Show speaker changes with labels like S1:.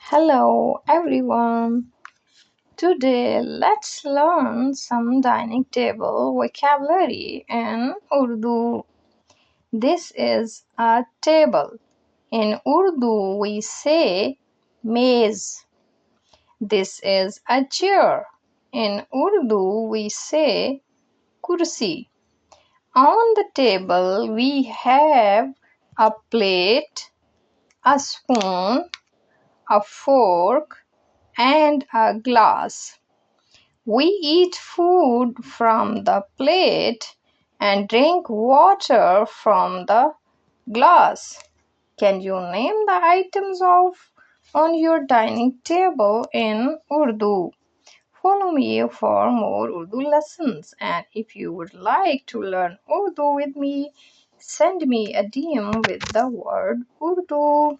S1: Hello everyone. Today let's learn some dining table vocabulary in Urdu. This is a table. In Urdu we say maize. This is a chair. In Urdu we say kursi. On the table we have a plate, a spoon, a fork, and a glass. We eat food from the plate and drink water from the glass. Can you name the items on your dining table in Urdu? Follow me for more Urdu lessons, and if you would like to learn Urdu with me, send me a DM with the word Urdu.